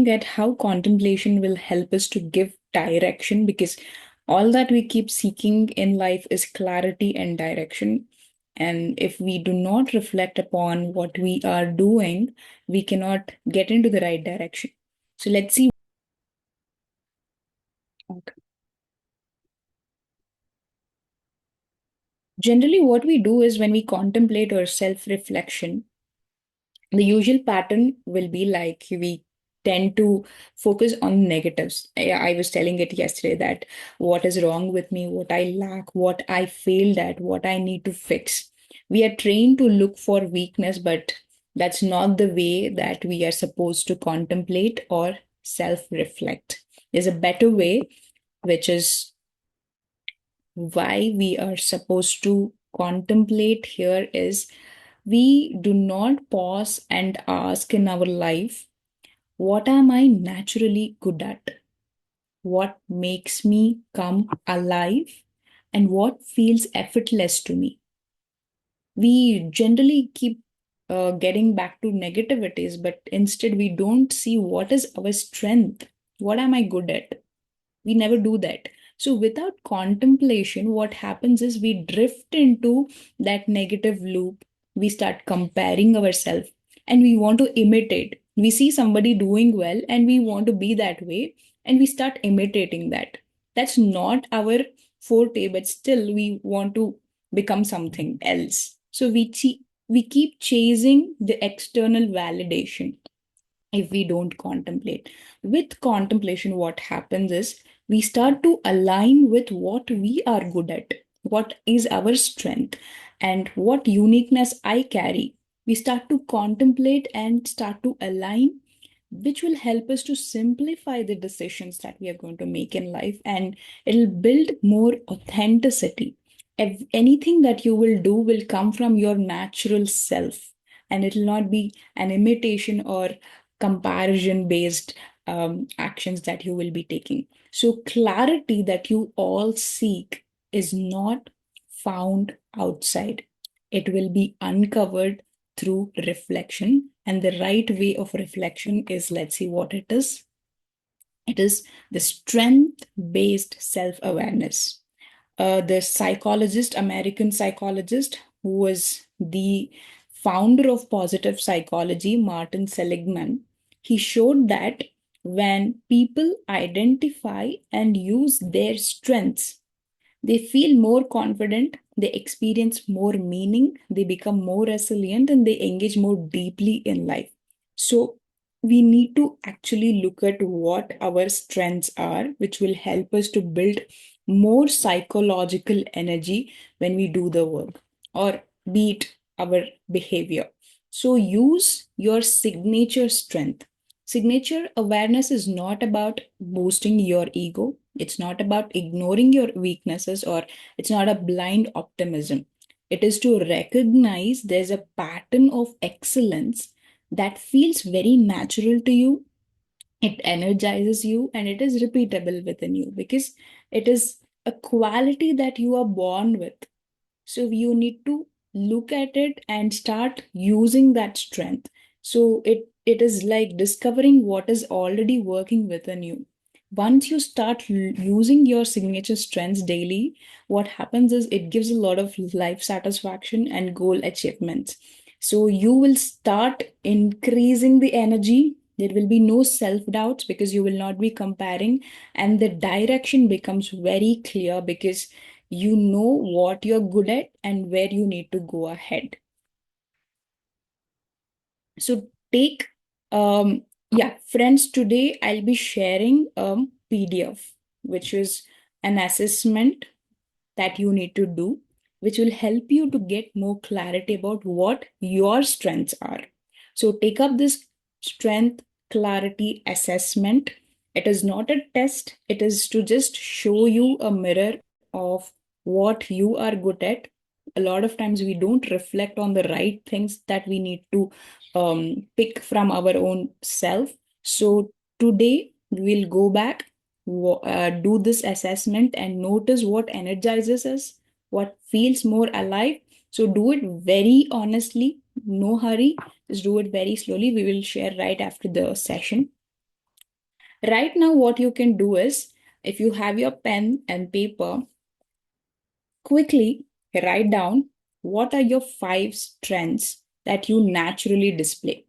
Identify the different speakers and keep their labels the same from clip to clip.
Speaker 1: at how contemplation will help us to give direction, because all that we keep seeking in life is clarity and direction. And if we do not reflect upon what we are doing, we cannot get into the right direction. So let's see. Okay. Generally, what we do is when we contemplate or self reflection, the usual pattern will be like we tend to focus on negatives. I was telling it yesterday that what is wrong with me, what I lack, what I failed at, what I need to fix. We are trained to look for weakness, but that's not the way that we are supposed to contemplate or self reflect. There's a better way, which is why we are supposed to contemplate here is we do not pause and ask in our life, what am I naturally good at? What makes me come alive? And what feels effortless to me? We generally keep getting back to negativities, but instead we don't see what is our strength. What am I good at? We never do that. So without contemplation, what happens is we drift into that negative loop. We start comparing ourselves and we want to imitate. We see somebody doing well and we want to be that way, and we start imitating that. That's not our forte, but still we want to become something else. So we keep chasing the external validation if we don't contemplate. With contemplation, what happens is we start to align with what we are good at, what is our strength, and what uniqueness I carry. We start to contemplate and start to align, which will help us to simplify the decisions that we are going to make in life, and it'll build more authenticity. If anything that you will do will come from your natural self, and it'll not be an imitation or comparison based actions that you will be taking. So, clarity that you all seek is not found outside, it will be uncovered through reflection. And the right way of reflection is, let's see what it is. It is the strength based self awareness. The psychologist, American psychologist, who was the founder of positive psychology, Martin Seligman, he showed that when people identify and use their strengths, they feel more confident, they experience more meaning, they become more resilient, and they engage more deeply in life. So, we need to actually look at what our strengths are, which will help us to build more psychological energy when we do the work, or beat our behavior. So, use your signature strength. Signature awareness is not about boosting your ego. It's not about ignoring your weaknesses, or it's not a blind optimism. It is to recognize there's a pattern of excellence that feels very natural to you. It energizes you and it is repeatable within you because it is a quality that you are born with. So you need to look at it and start using that strength. So it is like discovering what is already working within you. Once you start using your signature strengths daily, what happens is it gives a lot of life satisfaction and goal achievements. So you will start increasing the energy. There will be no self doubts because you will not be comparing, and the direction becomes very clear because you know what you're good at and where you need to go ahead. So take yeah, friends, today I'll be sharing a PDF, which is an assessment that you need to do, which will help you to get more clarity about what your strengths are. So take up this strength clarity assessment. It is not a test, it is to just show you a mirror of what you are good at. A lot of times we don't reflect on the right things that we need to pick from our own self. So today we'll go back, do this assessment and notice what energizes us, what feels more alive. So do it very honestly, no hurry, just do it very slowly. We will share right after the session. Right now, what you can do is, if you have your pen and paper, quickly write down what are your five strengths that you naturally display.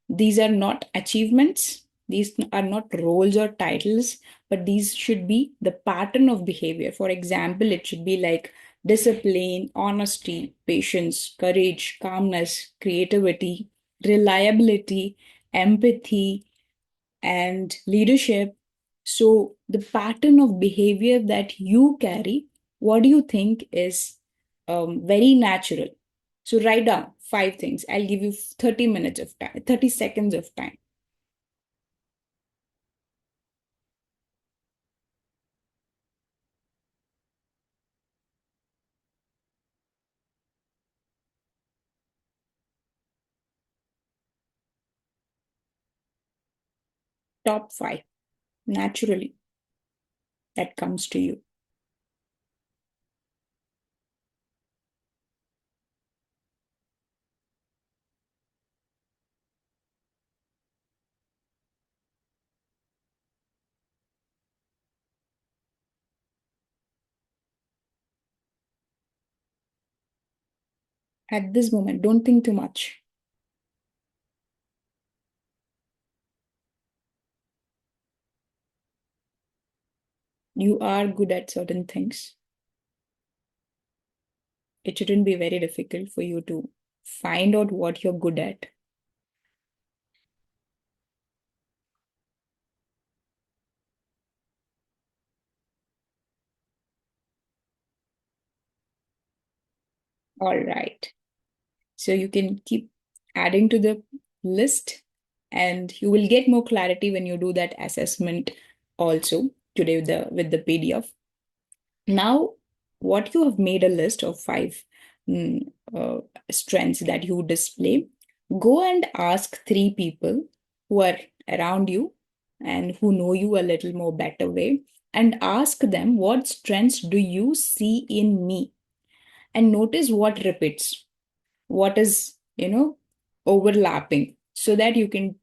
Speaker 1: These are not achievements, these are not roles or titles, but these should be the pattern of behavior. For example, it should be like discipline, honesty, patience, courage, calmness, creativity, reliability, empathy, and leadership. So, the pattern of behavior that you carry, what do you think is very natural? So, write down five things. I'll give you 30 minutes of time, 30 seconds of time. Top five, naturally, that comes to you. At this moment, don't think too much. You are good at certain things. It shouldn't be very difficult for you to find out what you're good at. All right. So you can keep adding to the list, and you will get more clarity when you do that assessment also today with the PDF. Now, what you have made a list of five mm, uh, strengths that you display, go and ask three people who are around you and who know you a little more better way, and ask them, what strengths do you see in me? And notice what repeats, what is, overlapping, so that you can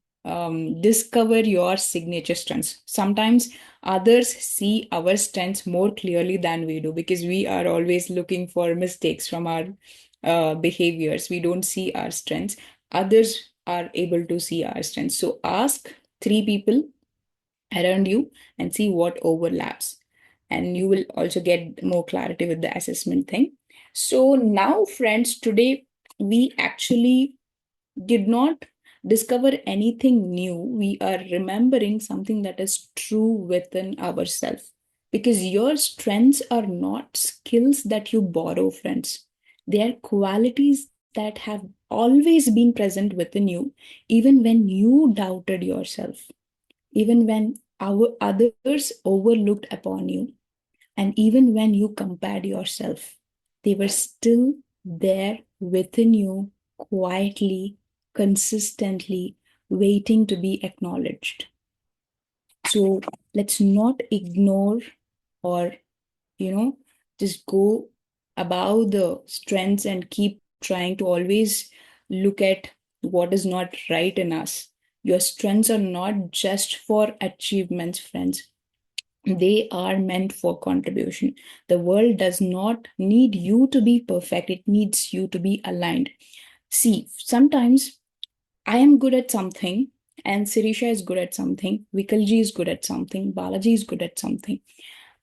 Speaker 1: discover your signature strengths. Sometimes others see our strengths more clearly than we do, because we are always looking for mistakes from our behaviors. We don't see our strengths. Others are able to see our strengths. So ask three people around you and see what overlaps, and you will also get more clarity with the assessment thing. So now, friends, today we actually did not discover anything new. We are remembering something that is true within ourselves, because your strengths are not skills that you borrow, friends. They are qualities that have always been present within you, even when you doubted yourself, even when our others overlooked upon you, and even when you compared yourself, they were still there within you, quietly, consistently, waiting to be acknowledged. So let's not ignore, or, you know, just go above the strengths and keep trying to always look at what is not right in us. Your strengths are not just for achievements, friends. They are meant for contribution. The world does not need you to be perfect, it needs you to be aligned. See, sometimes I am good at something, and Sirisha is good at something, Vikalji is good at something, Balaji is good at something.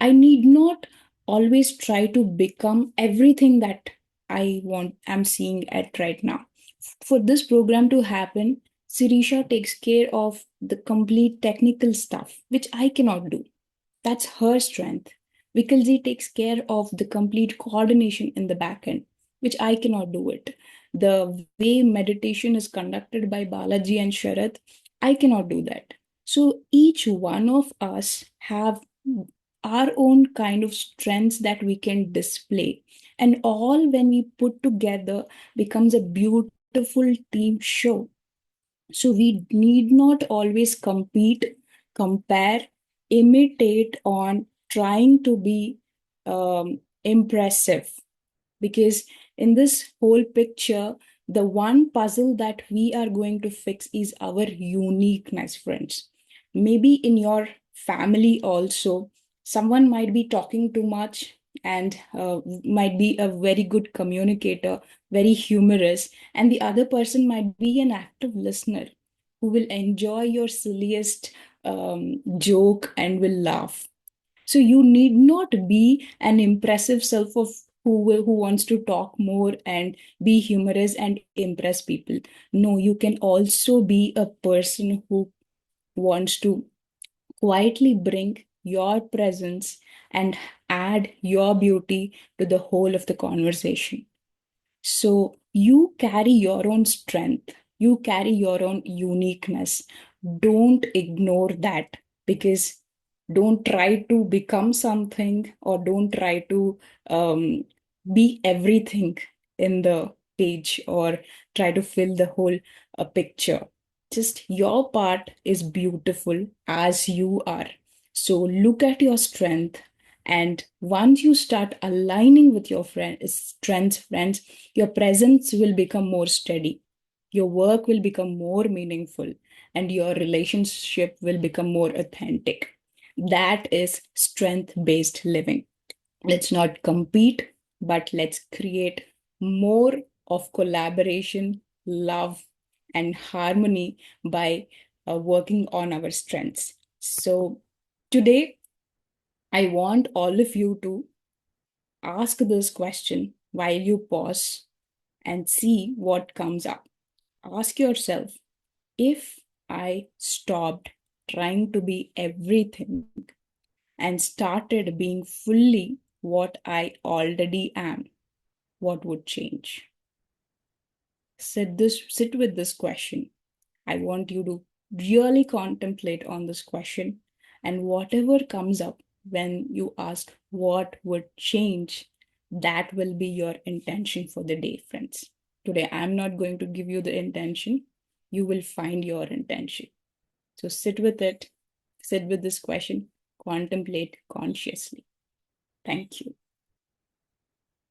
Speaker 1: I need not always try to become everything that I'm seeing at right now. For this program to happen, Sirisha takes care of the complete technical stuff, which I cannot do. That's her strength. Vikalji takes care of the complete coordination in the back end, which I cannot do it. The way meditation is conducted by Balaji and Sharath, I cannot do that. So each one of us have our own kind of strengths that we can display. And all, when we put together, becomes a beautiful team show. So we need not always compete, compare, imitate on trying to be impressive. Because in this whole picture, the one puzzle that we are going to fix is our uniqueness, friends. maybe in your family also, someone might be talking too much and might be a very good communicator, very humorous, and the other person might be an active listener who will enjoy your silliest joke and will laugh. So you need not be an impressive self of who wants to talk more and be humorous and impress people. No, you can also be a person who wants to quietly bring your presence and add your beauty to the whole of the conversation. So you carry your own strength, you carry your own uniqueness. Don't ignore that, because don't try to become something, or don't try to um, be everything in the page, or try to fill the whole picture. Just your part is beautiful as you are. So look at your strength, and once you start aligning with your strengths, friends, your presence will become more steady, your work will become more meaningful, and your relationship will become more authentic. That is strength based living. Let's not compete, but let's create more of collaboration, love, and harmony by working on our strengths. So, today, I want all of you to ask this question while you pause and see what comes up. Ask yourself, if I stopped trying to be everything and started being fully what I already am, what would change? Sit with this question. I want you to really contemplate on this question, and whatever comes up when you ask what would change, that will be your intention for the day, friends. Today, I'm not going to give you the intention. You will find your intention. So sit with it, sit with this question, contemplate consciously. Thank you.